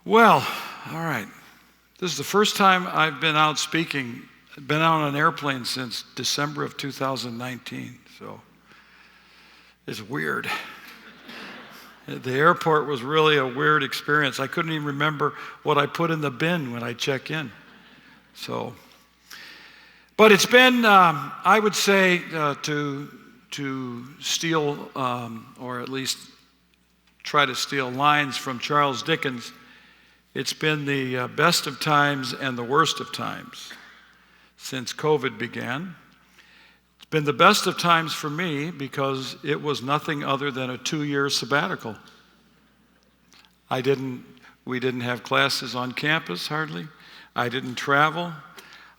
Well, all right. This is the first time I've been out speaking. I've been out on an airplane since December of 2019, so it's weird. The airport was really a weird experience. I couldn't even remember what I put in the bin when I check in. But it's been, I would say, to steal, or at least try to steal lines from Charles Dickens, it's been the best of times and the worst of times since COVID began. It's been the best of times for me because it was nothing other than a 2-year sabbatical. We didn't have classes on campus hardly. I didn't travel.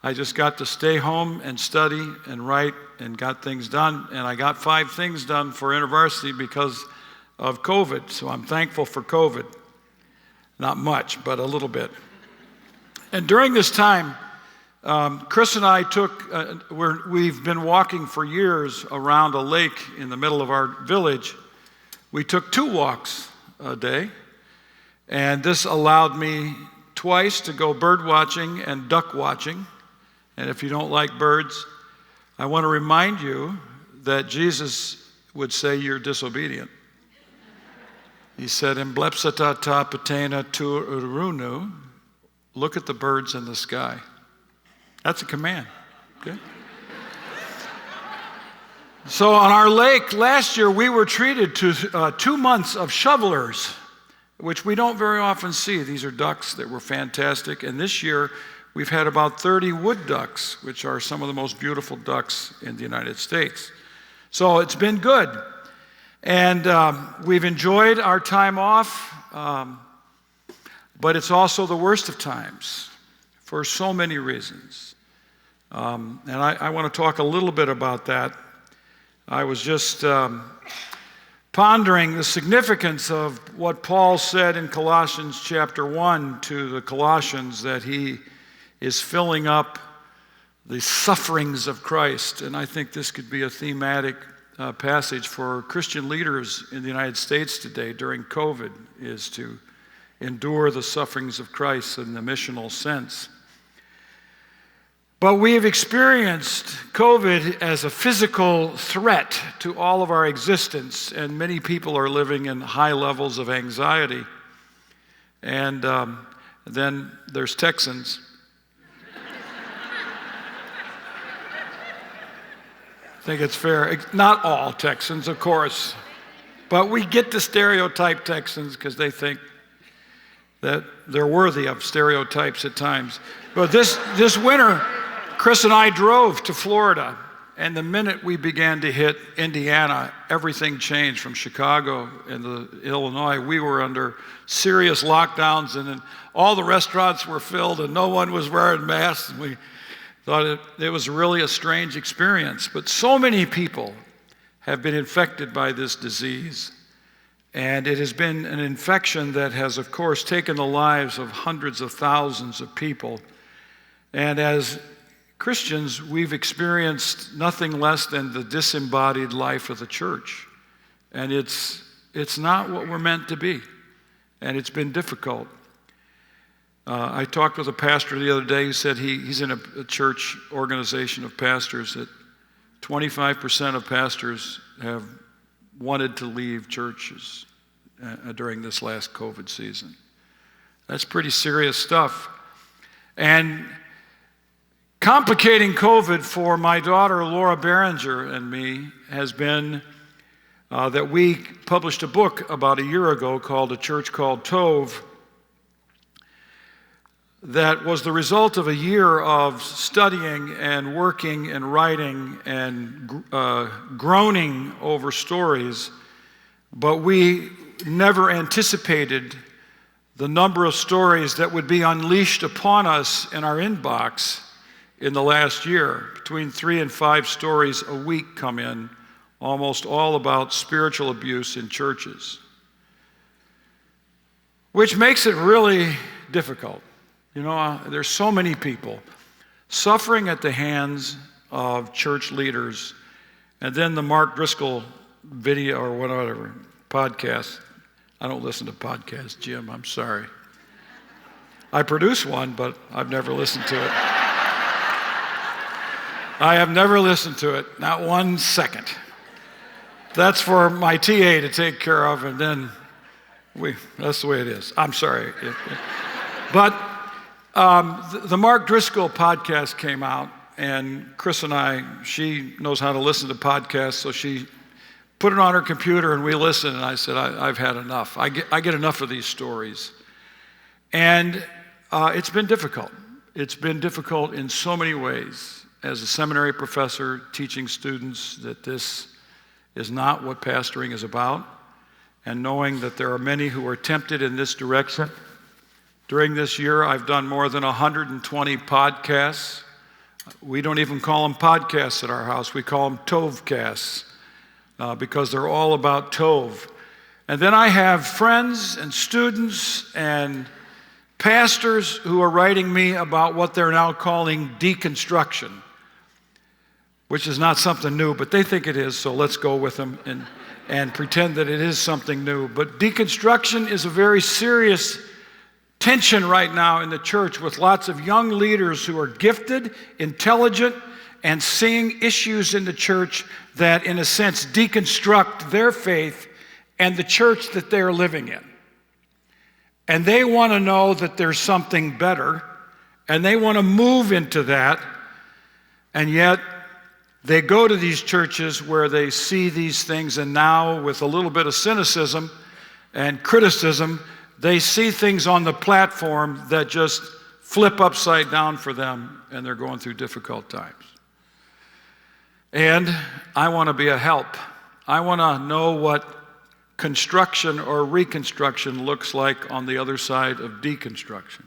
I just got to stay home and study and write and got things done. And I got 5 things done for InterVarsity because of COVID. So I'm thankful for COVID. Not much, but a little bit. And during this time, Chris and I we've been walking for years around a lake in the middle of our village. We took 2 walks a day, and this allowed me twice to go bird watching and duck watching. And if you don't like birds, I want to remind you that Jesus would say you're disobedient. He said, "Emblepsata ta patena tu urunu." Look at the birds in the sky. That's a command. Okay? So on our lake last year, we were treated to 2 months of shovelers, which we don't very often see. These are ducks that were fantastic. And this year, we've had about 30 wood ducks, which are some of the most beautiful ducks in the United States. So it's been good. And we've enjoyed our time off, but it's also the worst of times for so many reasons. And I want to talk a little bit about that. I was just pondering the significance of what Paul said in Colossians chapter 1 to the Colossians, that he is filling up the sufferings of Christ. And I think this could be a thematic passage for Christian leaders in the United States today during COVID, is to endure the sufferings of Christ in the missional sense. But we have experienced COVID as a physical threat to all of our existence, and many people are living in high levels of anxiety. And then there's Texans. I think it's fair. Not all Texans, of course, but we get to stereotype Texans because they think that they're worthy of stereotypes at times. But this winter, Chris and I drove to Florida, and the minute we began to hit Indiana, everything changed. From Chicago and Illinois, we were under serious lockdowns, and then all the restaurants were filled, and no one was wearing masks. And we thought it was really a strange experience. But so many people have been infected by this disease. And it has been an infection that has, of course, taken the lives of hundreds of thousands of people. And as Christians, we've experienced nothing less than the disembodied life of the church. And it's not what we're meant to be. And it's been difficult. I talked with a pastor the other day who said he's in a church organization of pastors that 25% of pastors have wanted to leave churches during this last COVID season. That's pretty serious stuff. And complicating COVID for my daughter Laura Behringer and me has been that we published a book about a year ago called A Church Called Tove, that was the result of a year of studying and working and writing and groaning over stories, but we never anticipated the number of stories that would be unleashed upon us in our inbox in the last year. Between 3 and 5 stories a week come in, almost all about spiritual abuse in churches, which makes it really difficult. You know, there's so many people suffering at the hands of church leaders. And then the Mark Driscoll video or whatever, podcast. I don't listen to podcasts, Jim, I'm sorry. I produce one, but I've never listened to it. I have never listened to it, not 1 second. That's for my TA to take care of, and then that's the way it is. I'm sorry. But the Mark Driscoll podcast came out, and Chris and I, she knows how to listen to podcasts, so she put it on her computer, and we listened, and I said, I've had enough. I get enough of these stories. And it's been difficult. It's been difficult in so many ways. As a seminary professor teaching students that this is not what pastoring is about, and knowing that there are many who are tempted in this direction. During this year, I've done more than 120 podcasts. We don't even call them podcasts at our house. We call them Tovecasts because they're all about Tove. And then I have friends and students and pastors who are writing me about what they're now calling deconstruction, which is not something new, but they think it is, so let's go with them and pretend that it is something new. But deconstruction is a very serious tension right now in the church with lots of young leaders who are gifted, intelligent, and seeing issues in the church that, in a sense, deconstruct their faith and the church that they're living in. And they want to know that there's something better, and they want to move into that, and yet they go to these churches where they see these things, and now with a little bit of cynicism and criticism, they see things on the platform that just flip upside down for them, and they're going through difficult times. And I want to be a help. I want to know what construction or reconstruction looks like on the other side of deconstruction.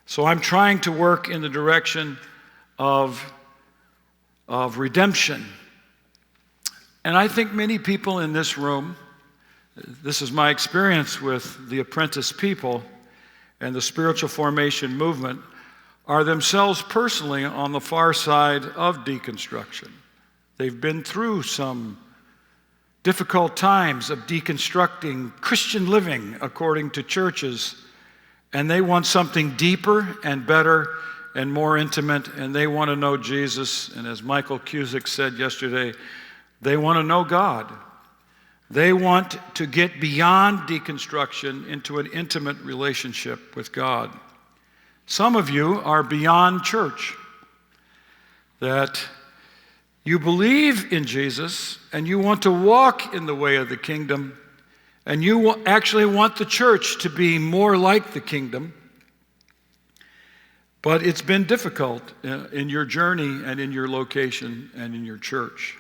So I'm trying to work in the direction of redemption. And I think many people in this room, this is my experience with the Apprentice people and the spiritual formation movement, are themselves personally on the far side of deconstruction. They've been through some difficult times of deconstructing Christian living according to churches, and they want something deeper and better and more intimate, and they want to know Jesus. And as Michael Cusick said yesterday, they want to know God. They want to get beyond deconstruction into an intimate relationship with God. Some of you are beyond church, that you believe in Jesus and you want to walk in the way of the kingdom, and you actually want the church to be more like the kingdom. But it's been difficult in your journey and in your location and in your church.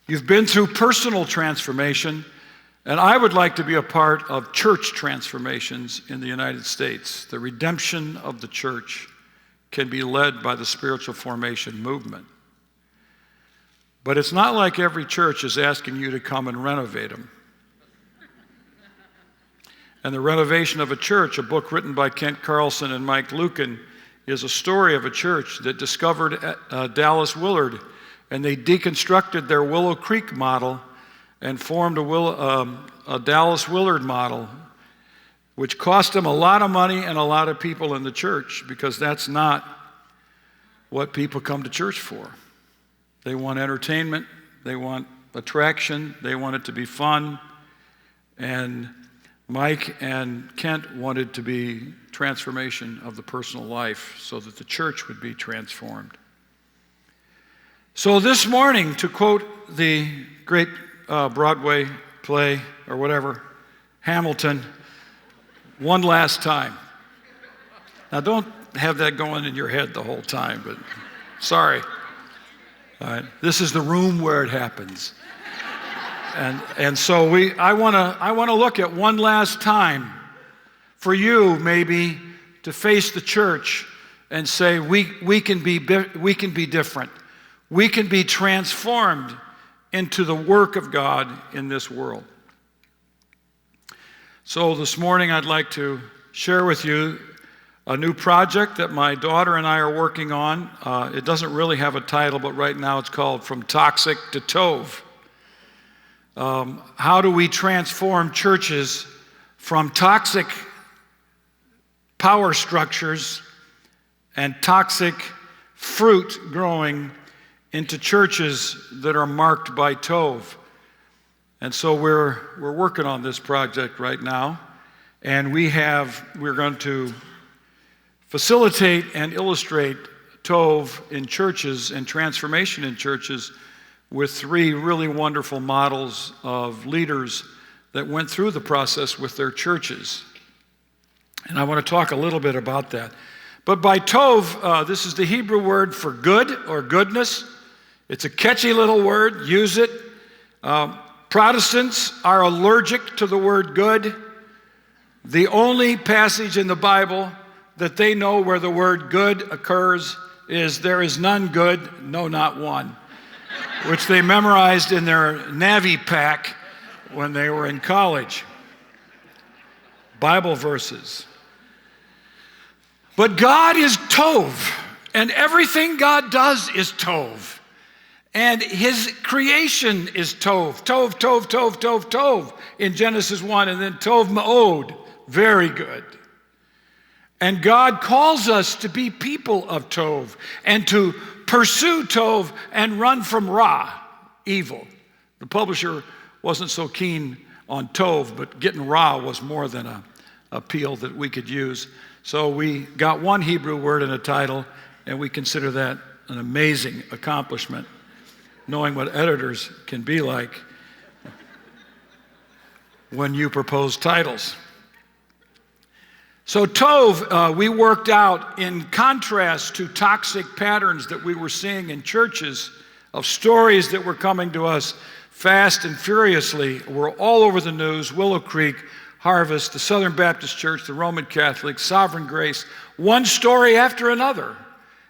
You've been through personal transformation, and I would like to be a part of church transformations in the United States. The redemption of the church can be led by the spiritual formation movement. But it's not like every church is asking you to come and renovate them. And The Renovation of a Church, a book written by Kent Carlson and Mike Lucan, is a story of a church that discovered Dallas Willard, and they deconstructed their Willow Creek model and formed a Dallas Willard model, which cost them a lot of money and a lot of people in the church, because that's not what people come to church for. They want entertainment, they want attraction, they want it to be fun, and Mike and Kent wanted to be transformation of the personal life so that the church would be transformed. So this morning, to quote the great Broadway play or whatever, Hamilton, one last time. Now don't have that going in your head the whole time, but sorry. All right. This is the room where it happens. And so I want to look at one last time for you maybe to face the church and say we can be different. We can be transformed into the work of God in this world. So this morning I'd like to share with you a new project that my daughter and I are working on. It doesn't really have a title, but right now it's called From Toxic to Tove. How do we transform churches from toxic power structures and toxic fruit growing into churches that are marked by Tove. And so we're working on this project right now, and we're going to facilitate and illustrate Tove in churches and transformation in churches with 3 really wonderful models of leaders that went through the process with their churches. And I want to talk a little bit about that. But by Tove, this is the Hebrew word for good or goodness. It's a catchy little word. Use it. Protestants are allergic to the word good. The only passage in the Bible that they know where the word good occurs is "there is none good, no, not one," which they memorized in their Navy pack when they were in college. Bible verses. But God is Tove, and everything God does is Tove. And his creation is Tove. Tove, Tove, Tove, Tove, Tove in Genesis 1, and then Tove Ma'od, very good. And God calls us to be people of Tove and to pursue Tove and run from Ra, evil. The publisher wasn't so keen on Tove, but getting Ra was more than an appeal that we could use. So we got one Hebrew word in a title, and we consider that an amazing accomplishment, knowing what editors can be like when you propose titles. So Tove, we worked out in contrast to toxic patterns that we were seeing in churches of stories that were coming to us fast and furiously. Were all over the news: Willow Creek, Harvest, the Southern Baptist Church, the Roman Catholic, Sovereign Grace, one story after another.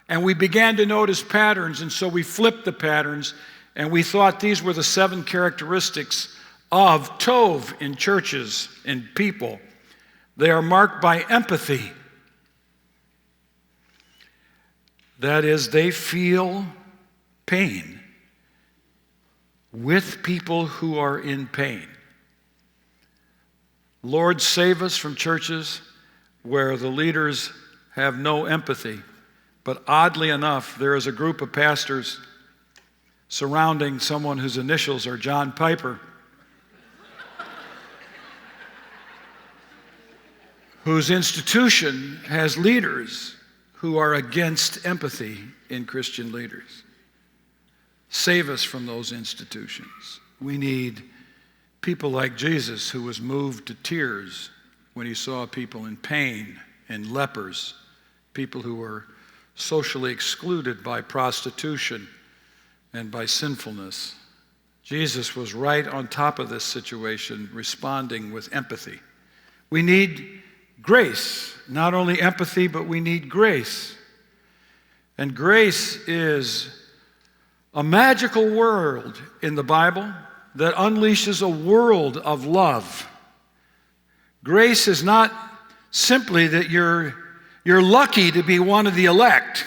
And we began to notice patterns, and so we flipped the patterns, and we thought these were the 7 characteristics of Tove in churches and people. They are marked by empathy. That is, they feel pain with people who are in pain. Lord, save us from churches where the leaders have no empathy. But oddly enough, there is a group of pastors surrounding someone whose initials are John Piper, whose institution has leaders who are against empathy in Christian leaders. Save us from those institutions. We need people like Jesus, who was moved to tears when he saw people in pain and lepers, people who were socially excluded by prostitution and by sinfulness. Jesus was right on top of this situation, responding with empathy. We need grace, not only empathy, but we need grace. And grace is a magical word in the Bible that unleashes a world of love. Grace is not simply that you're lucky to be one of the elect.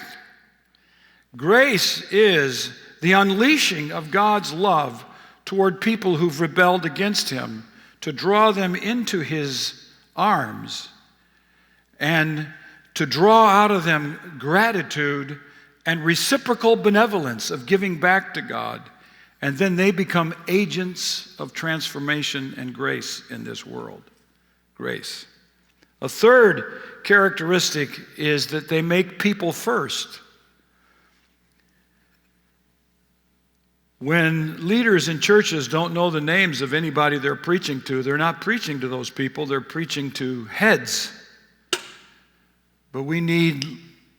Grace is the unleashing of God's love toward people who've rebelled against him, to draw them into his arms and to draw out of them gratitude and reciprocal benevolence of giving back to God. And then they become agents of transformation and grace in this world. Grace. A third characteristic is that they make people first. When leaders in churches don't know the names of anybody they're preaching to, they're not preaching to those people, they're preaching to heads. But we need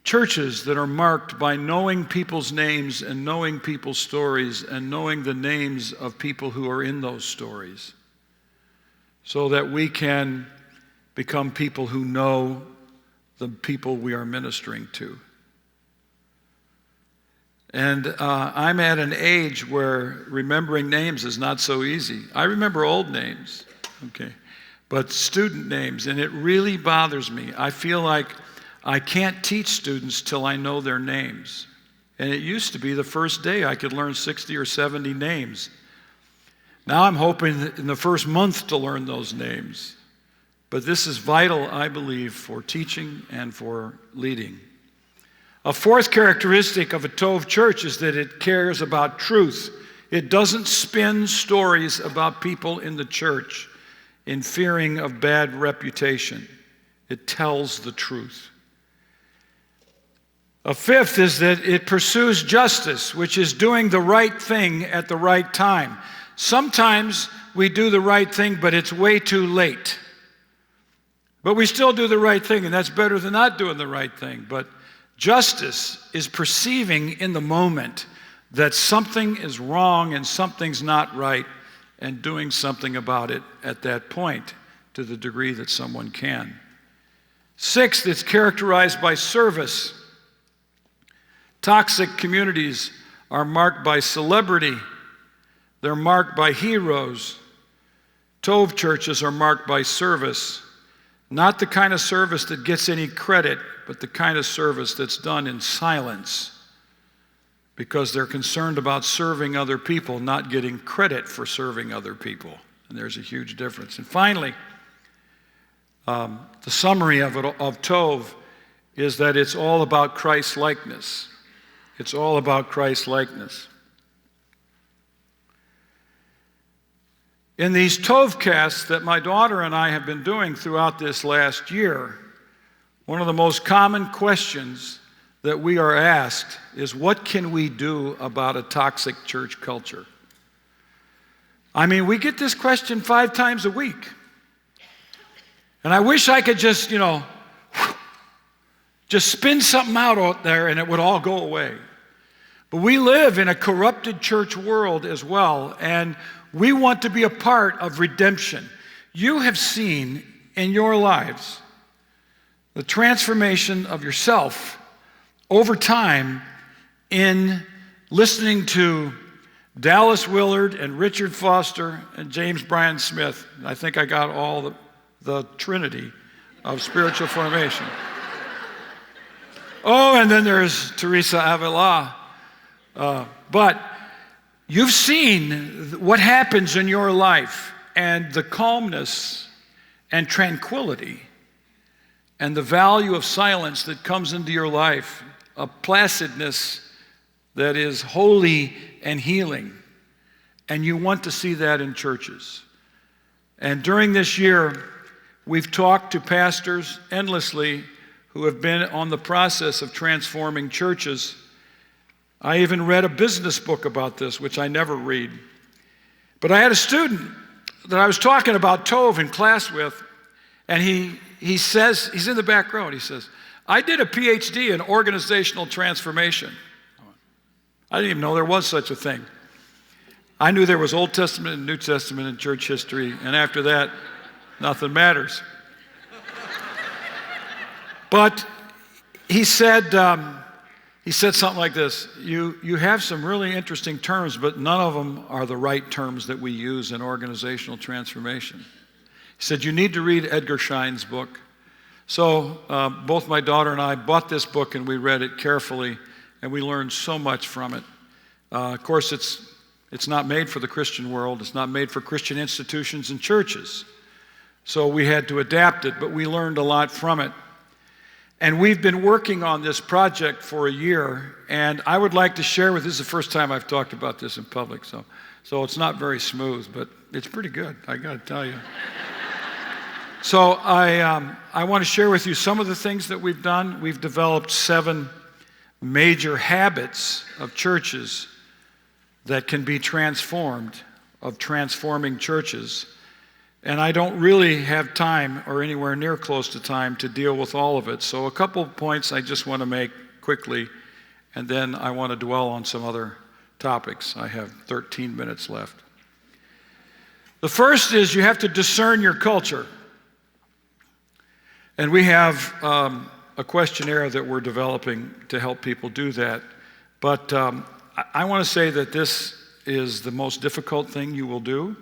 churches that are marked by knowing people's names and knowing people's stories and knowing the names of people who are in those stories, so that we can become people who know the people we are ministering to. And I'm at an age where remembering names is not so easy. I remember old names, okay, but student names, and it really bothers me. I feel like I can't teach students till I know their names. And it used to be the first day I could learn 60 or 70 names. Now I'm hoping in the first month to learn those names. But this is vital, I believe, for teaching and for leading. A fourth characteristic of a Tove church is that it cares about truth. It doesn't spin stories about people in the church in fearing of bad reputation. It tells the truth. A fifth is that it pursues justice, which is doing the right thing at the right time. Sometimes we do the right thing, but it's way too late. But we still do the right thing, and that's better than not doing the right thing. But justice is perceiving in the moment that something is wrong and something's not right, and doing something about it at that point to the degree that someone can. Sixth, it's characterized by service. Toxic communities are marked by celebrity. They're marked by heroes. Tove churches are marked by service. Not the kind of service that gets any credit, but the kind of service that's done in silence, because they're concerned about serving other people, not getting credit for serving other people. And there's a huge difference. And finally, the summary of Tove is that it's all about Christ-likeness. It's all about Christ-likeness. In these Tovecasts that my daughter and I have been doing throughout this last year, one of the most common questions that we are asked is, what can we do about a toxic church culture? I mean, we get this question 5 times a week. And I wish I could just spin something out there and it would all go away. But we live in a corrupted church world as well, and we want to be a part of redemption. You have seen in your lives the transformation of yourself over time in listening to Dallas Willard and Richard Foster and James Bryan Smith. I think I got all the trinity of spiritual formation. Oh, and then there's Teresa Avila. But you've seen what happens in your life, and the calmness and tranquility and the value of silence that comes into your life, a placidness that is holy and healing. And you want to see that in churches. And during this year, we've talked to pastors endlessly who have been on the process of transforming churches. I even read a business book about this, which I never read. But I had a student that I was talking about Tove in class with, and he says, he's in the back row, and he says, I did a PhD in organizational transformation. I didn't even know there was such a thing. I knew there was Old Testament and New Testament in church history, and after that, nothing matters. But he said something like this: you have some really interesting terms, but none of them are the right terms that we use in organizational transformation. He said, you need to read Edgar Schein's book. So both my daughter and I bought this book, and we read it carefully, and we learned so much from it. Of course, it's not made for the Christian world. It's not made for Christian institutions and churches. So we had to adapt it, but we learned a lot from it. And we've been working on this project for a year, and I would like to share with you, this is the first time I've talked about this in public, so it's not very smooth, but it's pretty good, I got to tell you. So I want to share with you some of the things that we've done. We've developed 7 major habits of churches that can be transformed, of transforming churches. And I don't really have time, or anywhere near close to time, to deal with all of it. So a couple of points I just want to make quickly, and then I want to dwell on some other topics. I have 13 minutes left. The first is you have to discern your culture. And we have a questionnaire that we're developing to help people do that. But I want to say that this is the most difficult thing you will do.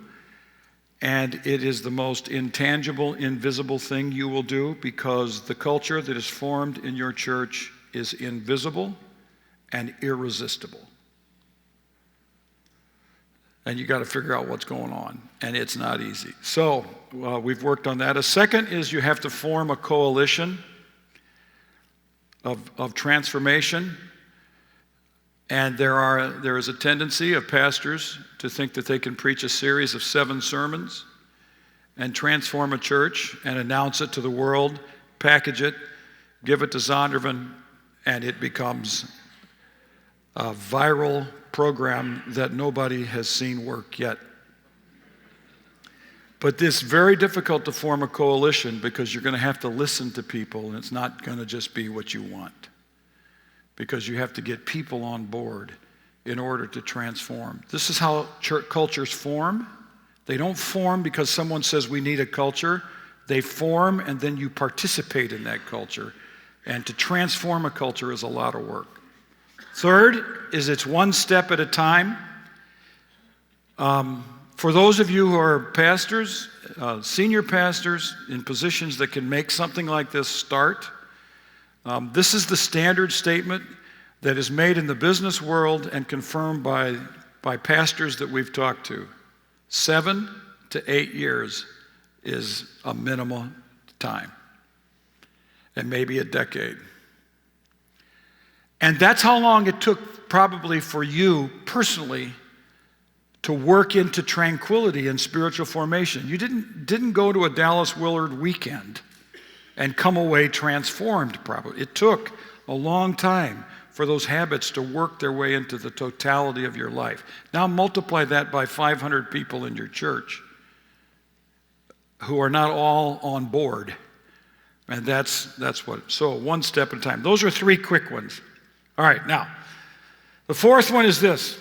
And it is the most intangible, invisible thing you will do, because the culture that is formed in your church is invisible and irresistible. and you got to figure out what's going on, and it's not easy. So we've worked on that. A second is you have to form a coalition of transformation, and there is a tendency of pastors to think that they can preach a series of 7 sermons and transform a church and announce it to the world, package it, give it to Zondervan, and it becomes a viral program that nobody has seen work yet. But it's very difficult to form a coalition because you're going to have to listen to people, and it's not going to just be what you want, because you have to get people on board in order to transform. This is how church cultures form. They don't form because someone says we need a culture. They form, and then you participate in that culture. And to transform a culture is a lot of work. Third is it's one step at a time. For those of you who are pastors, senior pastors in positions that can make something like this start, this is the standard statement that is made in the business world and confirmed by pastors that we've talked to. 7 to 8 years is a minimum time, and maybe a decade. And that's how long it took probably for you personally to work into tranquility and spiritual formation. You didn't go to a Dallas Willard weekend and come away transformed probably. It took a long time for those habits to work their way into the totality of your life. Now multiply that by 500 people in your church who are not all on board. And that's what, so one step at a time. Those are 3 quick ones. All right, now, the fourth one is this.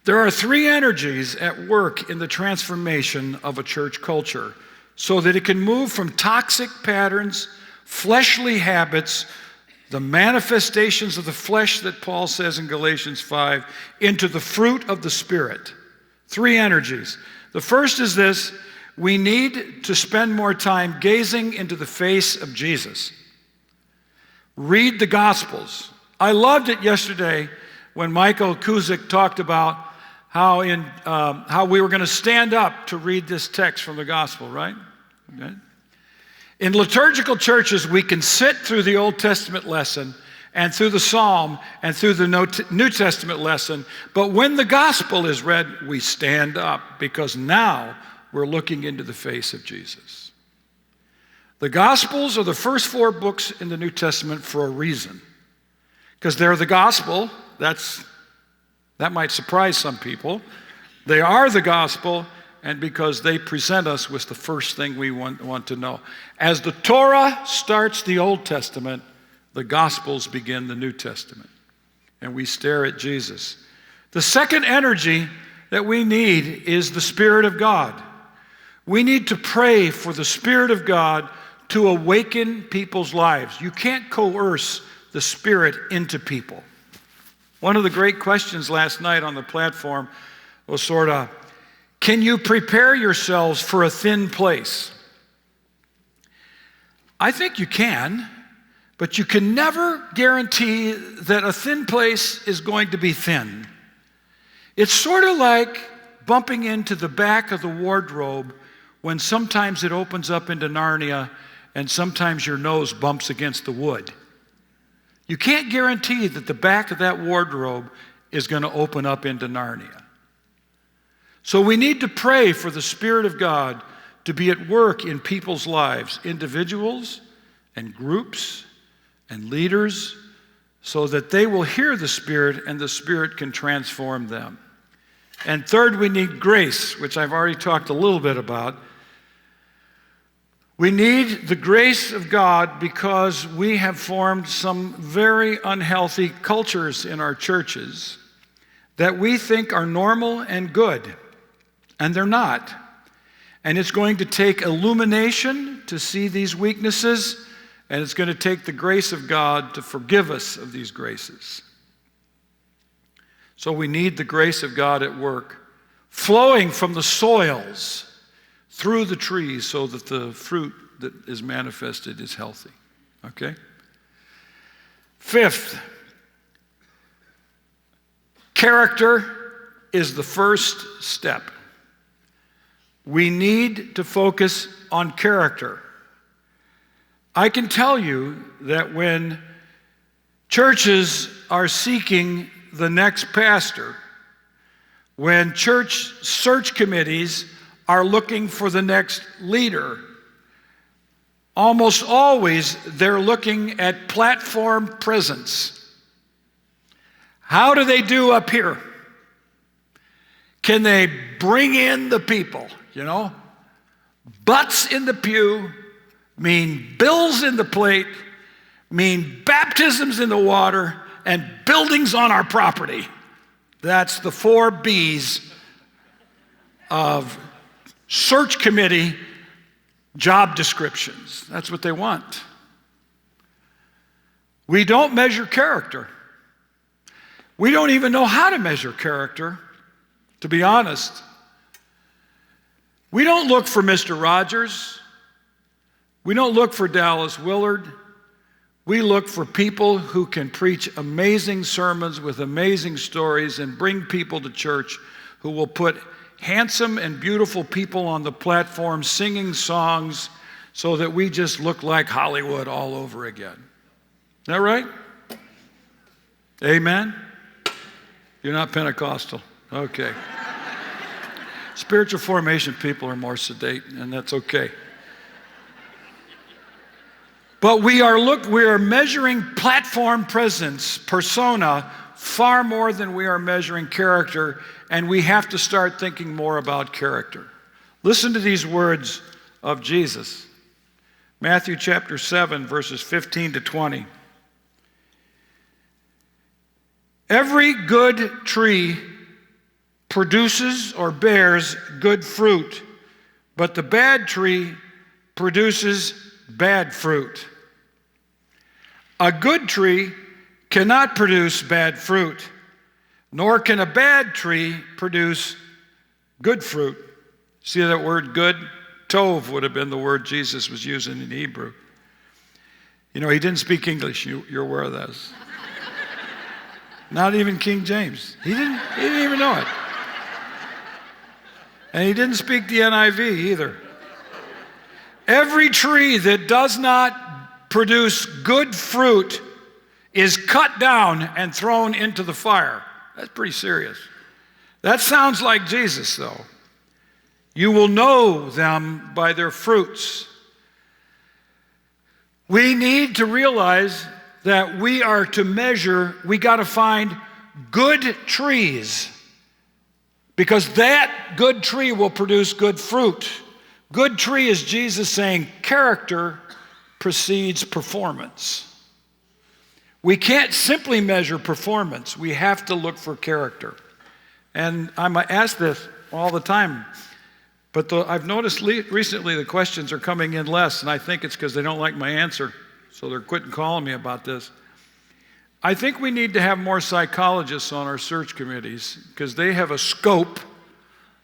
There are 3 energies at work in the transformation of a church culture so that it can move from toxic patterns, fleshly habits, the manifestations of the flesh that Paul says in Galatians 5, into the fruit of the Spirit. 3 energies. The first is this: we need to spend more time gazing into the face of Jesus. Read the Gospels. I loved it yesterday when Michael Kuzik talked about how we were going to stand up to read this text from the Gospel, right? Okay. In liturgical churches, we can sit through the Old Testament lesson and through the Psalm and through the New Testament lesson, but when the Gospel is read, we stand up because now we're looking into the face of Jesus. The Gospels are the first 4 books in the New Testament for a reason, because they're the Gospel. That might surprise some people. They are the Gospel, and because they present us with the first thing we want to know. As the Torah starts the Old Testament, the Gospels begin the New Testament, and we stare at Jesus. The second energy that we need is the Spirit of God. We need to pray for the Spirit of God to awaken people's lives. You can't coerce the Spirit into people. One of the great questions last night on the platform was sort of, can you prepare yourselves for a thin place? I think you can, but you can never guarantee that a thin place is going to be thin. It's sort of like bumping into the back of the wardrobe when sometimes it opens up into Narnia and sometimes your nose bumps against the wood. You can't guarantee that the back of that wardrobe is going to open up into Narnia. So we need to pray for the Spirit of God to be at work in people's lives, individuals and groups and leaders, so that they will hear the Spirit and the Spirit can transform them. And third, we need grace, which I've already talked a little bit about. We need the grace of God because we have formed some very unhealthy cultures in our churches that we think are normal and good, and they're not. And it's going to take illumination to see these weaknesses, and it's going to take the grace of God to forgive us of these graces. So we need the grace of God at work, flowing from the soils through the trees so that the fruit that is manifested is healthy. Okay? Fifth, character is the first step. We need to focus on character. I can tell you that when churches are seeking the next pastor, when church search committees are looking for the next leader, almost always they're looking at platform presence. How do they do up here? Can they bring in the people, Butts in the pew mean bills in the plate, mean baptisms in the water, and buildings on our property. That's the 4 B's of search committee job descriptions. That's what they want. We don't measure character. We don't even know how to measure character, to be honest. We don't look for Mr. Rogers. We don't look for Dallas Willard. We look for people who can preach amazing sermons with amazing stories and bring people to church, who will put handsome and beautiful people on the platform singing songs so that we just look like Hollywood all over again. Is that right? Amen? You're not Pentecostal. Okay. Spiritual formation people are more sedate, and that's okay. But we are measuring platform presence, persona, far more than we are measuring character, and we have to start thinking more about character. Listen to these words of Jesus. Matthew chapter 7, verses 15 to 20. Every good tree produces or bears good fruit, but the bad tree produces bad fruit. A good tree cannot produce bad fruit, nor can a bad tree produce good fruit. See that word good? Tove would have been the word Jesus was using in Hebrew. He didn't speak English. You're aware of this. Not even King James. He didn't even know it. And he didn't speak the NIV either. Every tree that does not produce good fruit is cut down and thrown into the fire. That's pretty serious. That sounds like Jesus, though. You will know them by their fruits. We need to realize that we are to measure, we got to find good trees, because that good tree will produce good fruit. Good tree is Jesus saying character precedes performance. We can't simply measure performance. We have to look for character. And I'm asked this all the time, but I've noticed recently the questions are coming in less, and I think it's because they don't like my answer, so they're quitting calling me about this. I think we need to have more psychologists on our search committees, because they have a scope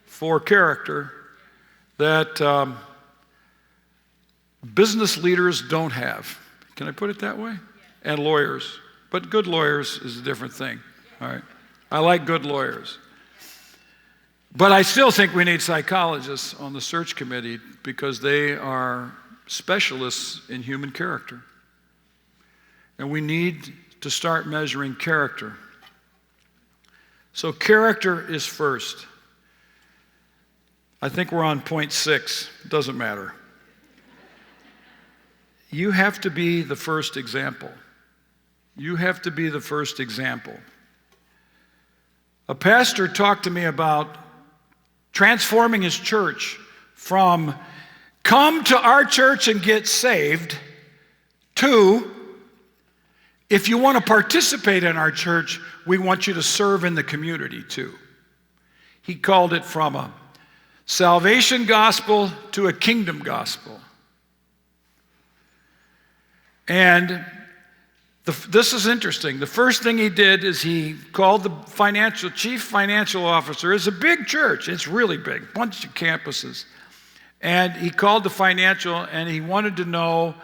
for character that business leaders don't have. Can I put it that way? And lawyers. But good lawyers is a different thing. All right. I like good lawyers. But I still think we need psychologists on the search committee, because they are specialists in human character. And we need to start measuring character. So character is first. I think we're on point 6. It doesn't matter. You have to be the first example. You have to be the first example. A pastor talked to me about transforming his church from come to our church and get saved to, if you want to participate in our church, we want you to serve in the community too. He called it from a salvation gospel to a kingdom gospel. And this is interesting. The first thing he did is he called the chief financial officer. It's a big church. It's really big, bunch of campuses. And he called the financial, and he wanted to know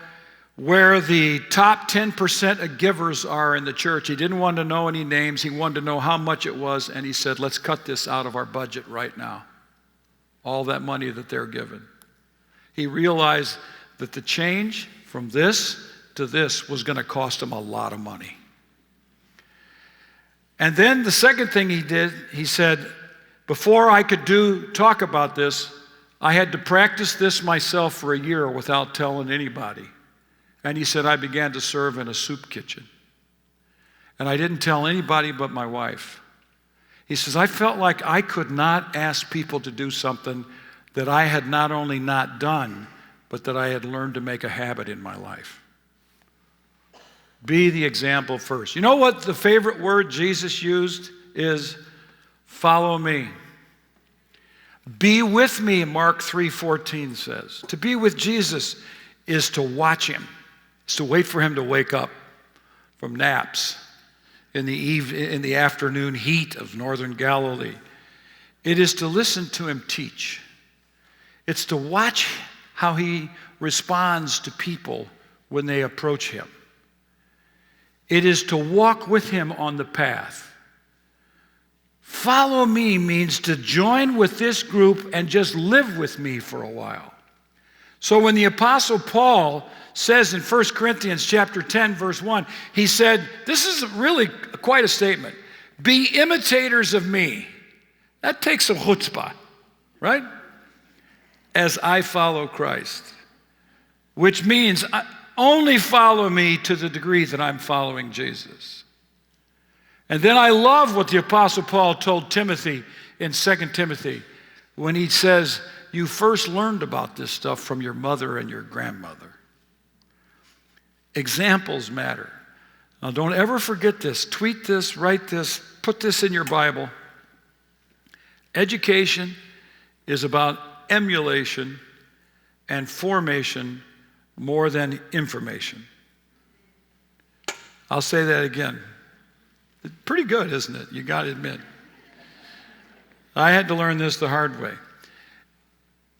where the top 10% of givers are in the church. He didn't want to know any names. He wanted to know how much it was, and he said, let's cut this out of our budget right now, all that money that they're given. He realized that the change from this to this was going to cost him a lot of money. And then the second thing he did, he said, before I could talk about this, I had to practice this myself for a year without telling anybody. And he said, I began to serve in a soup kitchen. And I didn't tell anybody but my wife. He says, I felt like I could not ask people to do something that I had not only not done, but that I had learned to make a habit in my life. Be the example first. You know what the favorite word Jesus used is? Follow me. Be with me, Mark 3:14 says. To be with Jesus is to watch him. It's to wait for him to wake up from naps in the afternoon heat of northern Galilee. It is to listen to him teach. It's to watch how he responds to people when they approach him. It is to walk with him on the path. Follow me means to join with this group and just live with me for a while. So when the Apostle Paul says in 1 Corinthians chapter 10, verse 1, he said, this is really quite a statement. Be imitators of me. That takes some chutzpah, right? As I follow Christ. Which means only follow me to the degree that I'm following Jesus. And then I love what the Apostle Paul told Timothy in 2 Timothy when he says, you first learned about this stuff from your mother and your grandmother. Examples matter. Now don't ever forget this. Tweet this, write this, put this in your Bible. Education is about emulation and formation more than information. I'll say that again. Pretty good, isn't it? You got to admit. I had to learn this the hard way.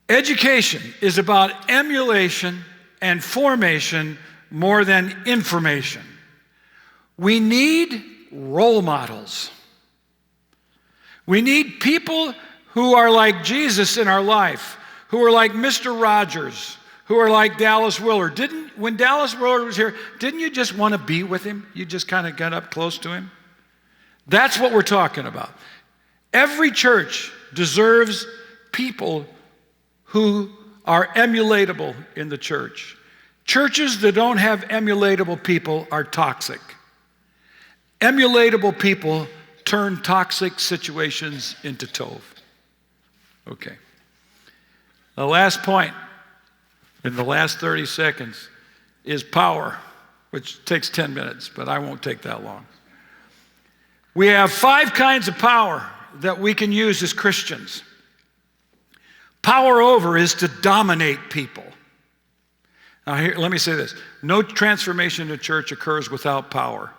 Education is about emulation and formation more than information. We need role models. We need people who are like Jesus in our life, who are like Mr. Rogers, who are like Dallas Willard. When Dallas Willard was here, didn't you just want to be with him? You just kind of got up close to him? That's what we're talking about. Every church deserves people who are emulatable in the church. Churches that don't have emulatable people are toxic. Emulatable people turn toxic situations into Tove. Okay. The last point in the last 30 seconds is power, which takes 10 minutes, but I won't take that long. We have 5 kinds of power that we can use as Christians. Power over is to dominate people. Now here, let me say this. No transformation in the church occurs without power.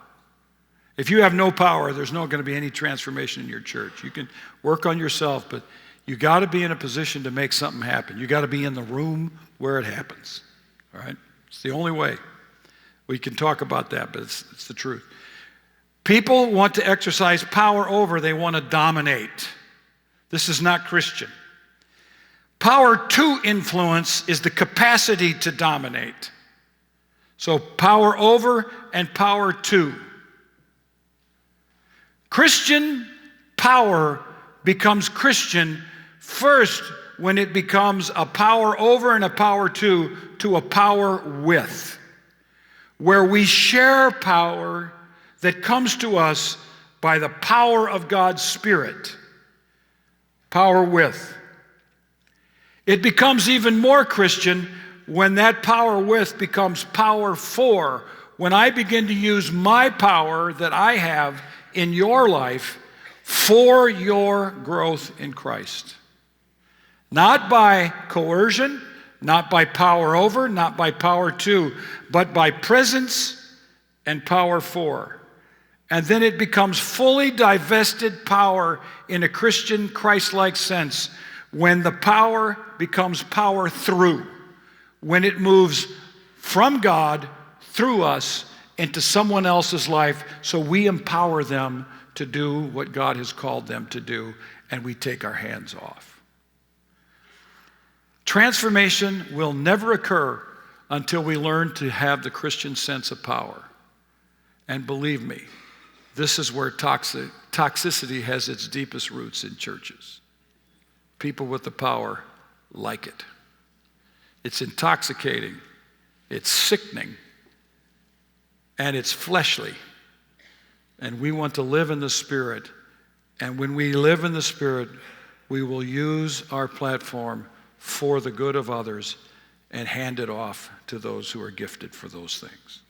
If you have no power, there's not going to be any transformation in your church. You can work on yourself, but you got to be in a position to make something happen. You got to be in the room where it happens. All right? It's the only way. We can talk about that, but it's the truth. People want to exercise power over, they want to dominate. This is not Christian. Power to influence is the capacity to dominate. So power over and power to. Christian power becomes Christian first when it becomes a power over and a power to a power with, where we share power that comes to us by the power of God's Spirit. Power with. It becomes even more Christian when that power with becomes power for, when I begin to use my power that I have in your life for your growth in Christ. Not by coercion, not by power over, not by power to, but by presence and power for. And then it becomes fully divested power in a Christian, Christ-like sense when the power becomes power through, when it moves from God through us into someone else's life so we empower them to do what God has called them to do, and we take our hands off. Transformation will never occur until we learn to have the Christian sense of power. And believe me, this is where toxicity has its deepest roots in churches. People with the power like it. It's intoxicating, it's sickening, and it's fleshly. And we want to live in the Spirit. And when we live in the Spirit, we will use our platform for the good of others and hand it off to those who are gifted for those things.